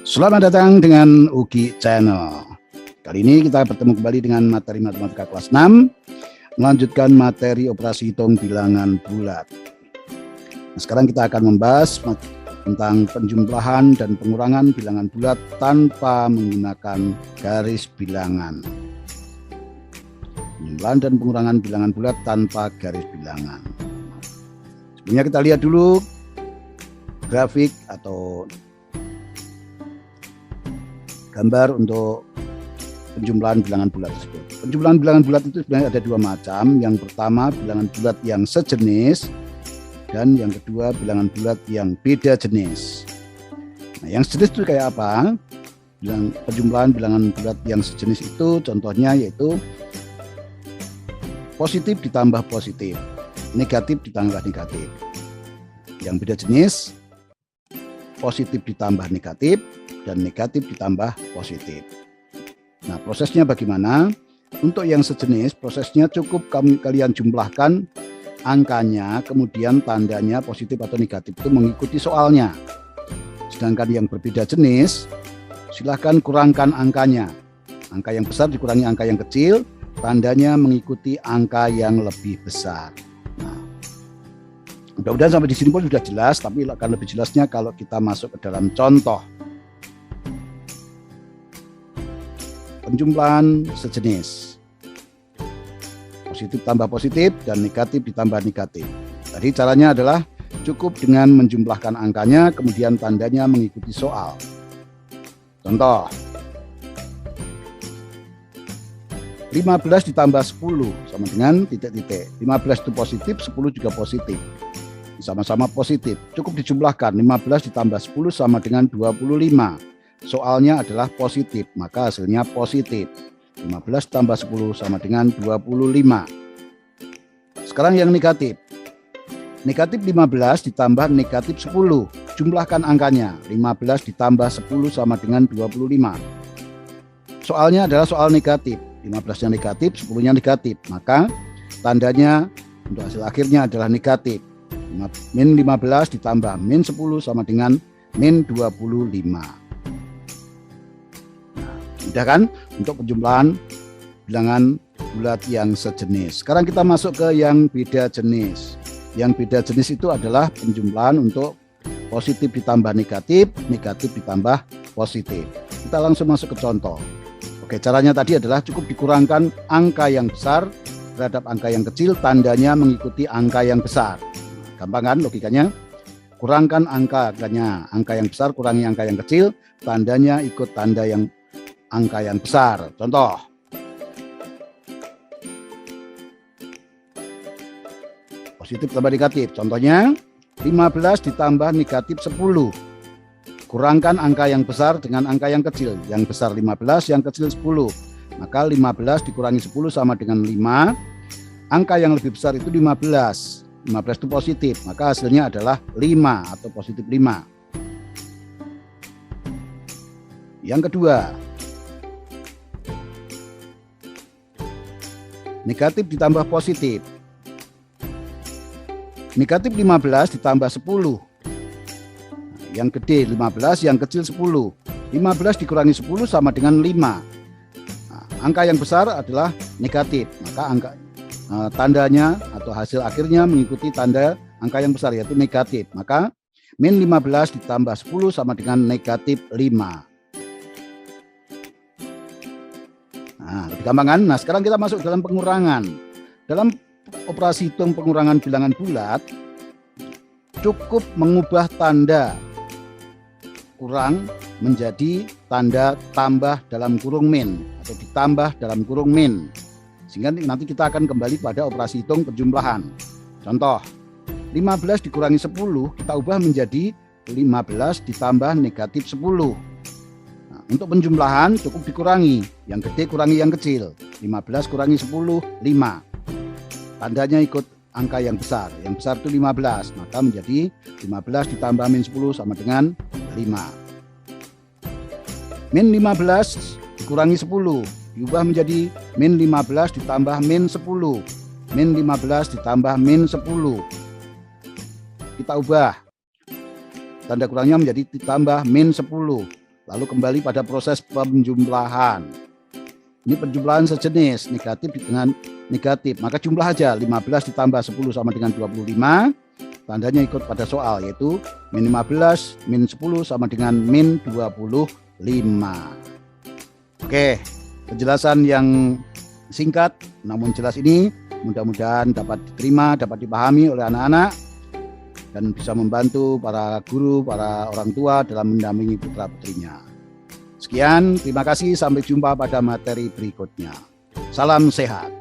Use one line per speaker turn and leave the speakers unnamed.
Selamat datang dengan Ugi Channel. Kali ini kita bertemu kembali dengan materi matematika kelas 6, melanjutkan materi operasi hitung bilangan bulat. Nah, sekarang kita akan membahas tentang penjumlahan dan pengurangan bilangan bulat tanpa menggunakan garis bilangan. Penjumlahan dan pengurangan bilangan bulat tanpa garis bilangan. Sebelumnya kita lihat dulu grafik atau gambar untuk penjumlahan bilangan bulat tersebut. Penjumlahan bilangan bulat itu sebenarnya ada dua macam. Yang pertama bilangan bulat yang sejenis, dan yang kedua bilangan bulat yang beda jenis. Nah, yang sejenis itu kayak apa? Penjumlahan bilangan bulat yang sejenis itu contohnya yaitu positif ditambah positif, negatif ditambah negatif. Yang beda jenis positif ditambah negatif dan negatif ditambah positif. Nah, prosesnya bagaimana? Untuk yang sejenis, prosesnya cukup kalian jumlahkan angkanya, kemudian tandanya positif atau negatif itu mengikuti soalnya. Sedangkan yang berbeda jenis, silahkan kurangkan angkanya. Angka yang besar dikurangi angka yang kecil, tandanya mengikuti angka yang lebih besar. Nah, mudah-mudahan sampai di sini pun sudah jelas, tapi akan lebih jelasnya kalau kita masuk ke dalam contoh. Penjumlahan sejenis, positif tambah positif dan negatif ditambah negatif. Tadi caranya adalah cukup dengan menjumlahkan angkanya, kemudian tandanya mengikuti soal. Contoh, 15 ditambah 10 sama dengan titik-titik. 15 itu positif, 10 juga positif. Sama-sama positif, cukup dijumlahkan. 15 ditambah 10 sama dengan 25. Soalnya adalah positif, maka hasilnya positif. 15 tambah 10 sama dengan 25. Sekarang yang negatif. Negatif 15 ditambah negatif 10. Jumlahkan angkanya. 15 ditambah 10 sama dengan 25. Soalnya adalah soal negatif. 15-nya negatif, 10-nya negatif. Maka tandanya untuk hasil akhirnya adalah negatif. Min 15 ditambah min 10 sama dengan min 25. Mudah kan untuk penjumlahan bilangan bulat yang sejenis. Sekarang kita masuk ke yang beda jenis. Yang beda jenis itu adalah penjumlahan untuk positif ditambah negatif, negatif ditambah positif. Kita langsung masuk ke contoh. Oke, caranya tadi adalah cukup dikurangkan angka yang besar terhadap angka yang kecil, tandanya mengikuti angka yang besar. Gampang kan logikanya? Kurangkan angkanya, angka yang besar kurangi angka yang kecil, tandanya ikut tanda yang angka yang besar. Contoh, positif tambah negatif. Contohnya 15 ditambah negatif 10. Kurangkan angka yang besar dengan angka yang kecil. Yang besar 15, yang kecil 10. Maka 15 dikurangi 10 sama dengan 5. Angka yang lebih besar itu 15. 15 itu positif, maka hasilnya adalah 5 atau positif 5. Yang kedua, negatif ditambah positif. Negatif 15 ditambah 10. Yang gede 15, yang kecil 10. 15 dikurangi 10 sama dengan 5. Nah, angka yang besar adalah negatif. Maka tandanya atau hasil akhirnya mengikuti tanda angka yang besar yaitu negatif. Maka min 15 ditambah 10 sama dengan negatif 5. Nah, lebih gampang kan? Nah, sekarang kita masuk dalam pengurangan. Dalam operasi hitung pengurangan bilangan bulat, cukup mengubah tanda kurang menjadi tanda tambah dalam kurung min atau ditambah dalam kurung min. Sehingga nanti kita akan kembali pada operasi hitung penjumlahan. Contoh, 15 dikurangi 10 kita ubah menjadi 15 ditambah negatif 10. Untuk penjumlahan cukup dikurangi, yang gede kurangi yang kecil. 15 kurangi 10, 5. Tandanya ikut angka yang besar. Yang besar itu 15, maka menjadi 15 ditambah min 10 sama dengan 5. Min 15 dikurangi 10, diubah menjadi min 15 ditambah min 10. Min 15 ditambah min 10. Kita ubah. Tanda kurangnya menjadi ditambah min 10. Lalu kembali pada proses penjumlahan. Ini penjumlahan sejenis, negatif dengan negatif. Maka jumlah aja, 15 ditambah 10 sama dengan 25. Tandanya ikut pada soal, yaitu min 15, min 10 sama dengan min 25. Oke, penjelasan yang singkat namun jelas ini mudah-mudahan dapat diterima, dapat dipahami oleh anak-anak, dan bisa membantu para guru, para orang tua dalam mendampingi putra-putrinya. Sekian, terima kasih, sampai jumpa pada materi berikutnya. Salam sehat.